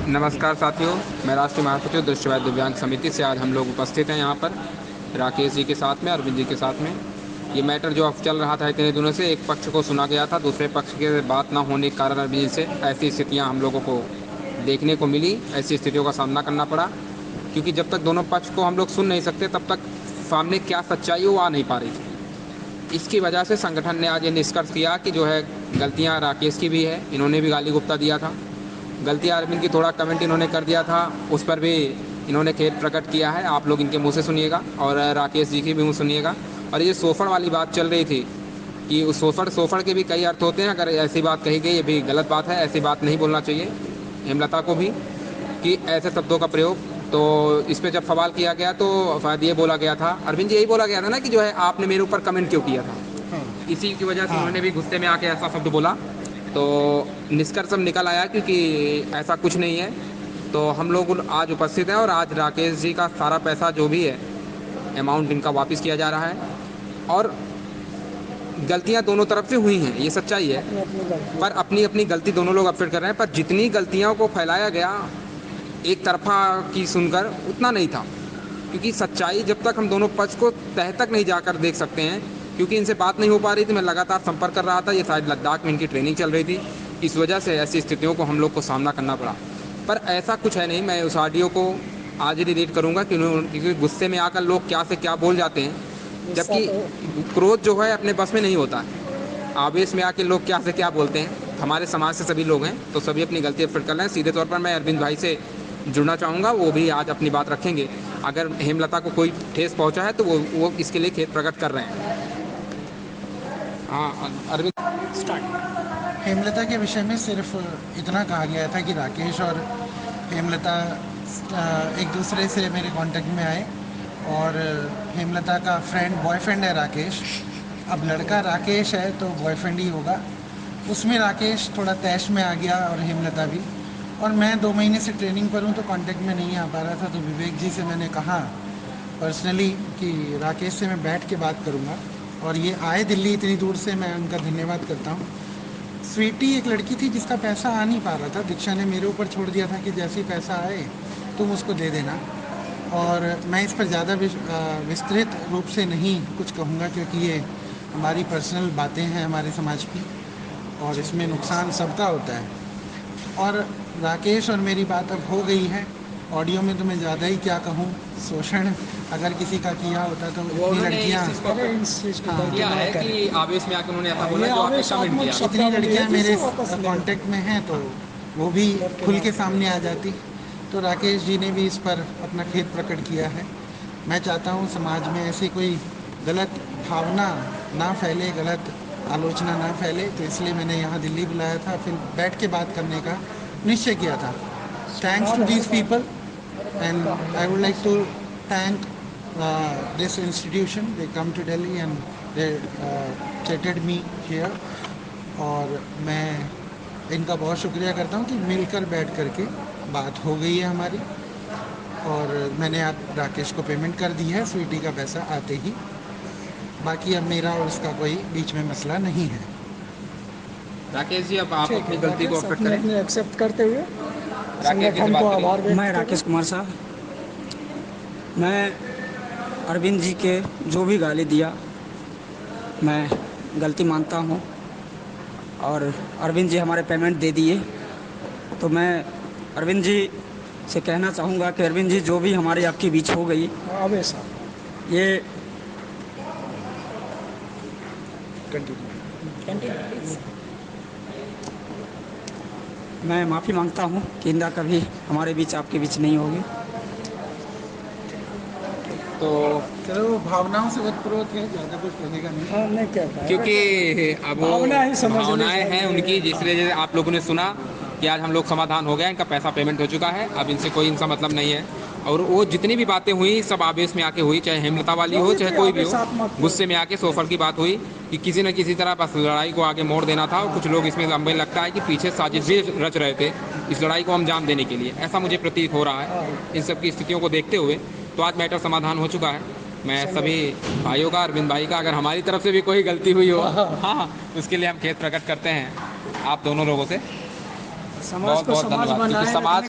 नमस्कार साथियों, मैं राष्ट्रीय महासचिव दृष्टिबाधित दिव्यांग समिति से आज हम लोग उपस्थित हैं यहाँ पर राकेश जी के साथ में, अरविंद जी के साथ में। ये मैटर जो अब चल रहा था इतने दिनों से, एक पक्ष को सुना गया था, दूसरे पक्ष के बात ना होने के कारण अरविंद जी से ऐसी स्थितियाँ हम लोगों को देखने को मिली, ऐसी स्थितियों का सामना करना पड़ा। क्योंकि जब तक दोनों पक्ष को हम लोग सुन नहीं सकते तब तक सामने क्या सच्चाई वो आ नहीं पा रही थी। इसकी वजह से संगठन ने आज ये निष्कर्ष किया कि जो है गलतियाँ राकेश की भी है, इन्होंने भी गाली गुप्ता दिया था। गलती अरविंद की थोड़ा कमेंट इन्होंने कर दिया था, उस पर भी इन्होंने खेद प्रकट किया है। आप लोग इनके मुंह से सुनिएगा और राकेश जी की भी मुंह सुनिएगा। और ये शोषण वाली बात चल रही थी कि उस शोषण के भी कई अर्थ होते हैं। अगर ऐसी बात कही गई, ये भी गलत बात है, ऐसी बात नहीं बोलना चाहिए हेमलता को भी कि ऐसे शब्दों का प्रयोग। तो इस पर जब सवाल किया गया तो शायद ये बोला गया था, अरविंद जी यही बोला गया था ना कि जो है आपने मेरे ऊपर कमेंट क्यों किया था। इसी की वजह से उन्होंने भी गुस्से में आके ऐसा शब्द बोला। तो निष्कर्ष सब निकल आया क्योंकि ऐसा कुछ नहीं है। तो हम लोग आज उपस्थित हैं और आज राकेश जी का सारा पैसा जो भी है अमाउंट इनका वापस किया जा रहा है। और गलतियां दोनों तरफ से हुई हैं, ये सच्चाई है, पर अपनी अपनी गलती दोनों लोग एक्सेप्ट कर रहे हैं। पर जितनी गलतियों को फैलाया गया एक तरफा की सुनकर उतना नहीं था, क्योंकि सच्चाई जब तक हम दोनों पक्ष को तह तक नहीं जाकर देख सकते हैं। क्योंकि इनसे बात नहीं हो पा रही थी, मैं लगातार संपर्क कर रहा था, ये शायद लद्दाख में इनकी ट्रेनिंग चल रही थी, इस वजह से ऐसी स्थितियों को हम लोग को सामना करना पड़ा। पर ऐसा कुछ है नहीं। मैं उस ऑडियो को आज ही डिलीट करूँगा क्योंकि गुस्से में आकर लोग क्या से क्या बोल जाते हैं, जबकि क्रोध जो है अपने बस में नहीं होता है। आवेश में आके लोग क्या से क्या बोलते हैं। हमारे समाज से सभी लोग हैं, तो सभी अपनी गलती एक्सेप्ट कर लें। सीधे तौर पर मैं अरविंद भाई से जुड़ना चाहूँगा, वो भी आज अपनी बात रखेंगे। अगर हेमलता को कोई ठेस पहुँचा है तो वो इसके लिए खेद प्रकट कर रहे हैं। हाँ अरविंद स्टार्ट। हेमलता के विषय में सिर्फ इतना कहा गया था कि राकेश और हेमलता एक दूसरे से मेरे कांटेक्ट में आए और हेमलता का बॉयफ्रेंड है राकेश। अब लड़का राकेश है तो बॉयफ्रेंड ही होगा। उसमें राकेश थोड़ा तैश में आ गया और हेमलता भी। और मैं 2 महीने से ट्रेनिंग पर हूँ तो कांटेक्ट में नहीं आ पा रहा था। तो विवेक जी से मैंने कहा पर्सनली कि राकेश से मैं बैठ के बात करूँगा, और ये आए दिल्ली इतनी दूर से, मैं उनका धन्यवाद करता हूँ। स्वीटी एक लड़की थी जिसका पैसा आ नहीं पा रहा था। दीक्षा ने मेरे ऊपर छोड़ दिया था कि जैसे ही पैसा आए तुम उसको दे देना। और मैं इस पर ज़्यादा विस्तृत रूप से नहीं कुछ कहूँगा, क्योंकि ये हमारी पर्सनल बातें हैं हमारे समाज की, और इसमें नुकसान सबका होता है। और राकेश और मेरी बात अब हो गई है। ऑडियो में तो मैं ज़्यादा ही क्या कहूँ, शोषण अगर किसी का किया होता तो इतनी लड़कियाँ कि आवेश में आकर उन्होंने ऐसा बोला जो आपने कमेंट किया। इतनी लड़कियाँ मेरे कांटेक्ट में हैं तो वो भी खुल के सामने आ जाती। तो राकेश जी ने भी इस पर अपना खेद प्रकट किया है। मैं चाहता हूँ समाज में ऐसी कोई गलत भावना ना फैले, गलत आलोचना ना फैले, तो इसलिए मैंने यहाँ दिल्ली बुलाया था, फिर बैठ के बात करने का निश्चय किया था। Thanks to these people and I would like to thank this institution. They come to Delhi and they chatted me here. और मैं इनका बहुत शुक्रिया करता हूँ कि मिलकर बैठ करके बात हो गई है हमारी। और मैंने आप राकेश को पेमेंट कर दी है, स्वीटी का पैसा आते ही। बाकी अब मेरा और उसका कोई बीच में मसला नहीं है। राकेश जी, अब आप अपनी गलती को एक्सेप्ट करते हुए संगठन को आभार। मैं राकेश कुमार साहब, मैं अरविंद जी के जो भी गाली दिया मैं गलती मानता हूँ, और अरविंद जी हमारे पेमेंट दे दिए। तो मैं अरविंद जी से कहना चाहूँगा कि अरविंद जी जो भी हमारे आपके बीच हो गई, ये मैं माफ़ी मांगता हूँ कि इंदा कभी हमारे बीच आपके बीच नहीं होगी। तो चलो, भावनाओं से ओतप्रोत है, ज़्यादा कुछ कहने का नहीं। नहीं कहता, क्योंकि अब भावनाएं हैं उनकी, जिसलिए आप लोगों ने सुना कि आज हम लोग समाधान हो गया, इनका पैसा पेमेंट हो चुका है, अब इनसे कोई इनका मतलब नहीं है। और वो जितनी भी बातें हुई सब आवेश में आके हुई, चाहे हेमलता वाली हो चाहे कोई भी हो, गुस्से में आके सोफर की बात हुई कि किसी न किसी तरह बस लड़ाई को आगे मोड़ देना था। और कुछ लोग इसमें हमें लगता है कि पीछे साजिश भी रच रहे थे इस लड़ाई को अंजाम देने के लिए, ऐसा मुझे प्रतीत हो रहा है इन सब की स्थितियों को देखते हुए। तो आज मैटर समाधान हो चुका है। मैं सभी भाइयों का, अरविंद भाई का, अगर हमारी तरफ से भी कोई गलती हुई हो, हाँ, उसके लिए हम खेद प्रकट करते हैं आप दोनों लोगों से। बहुत बहुत धन्यवाद, क्योंकि समाज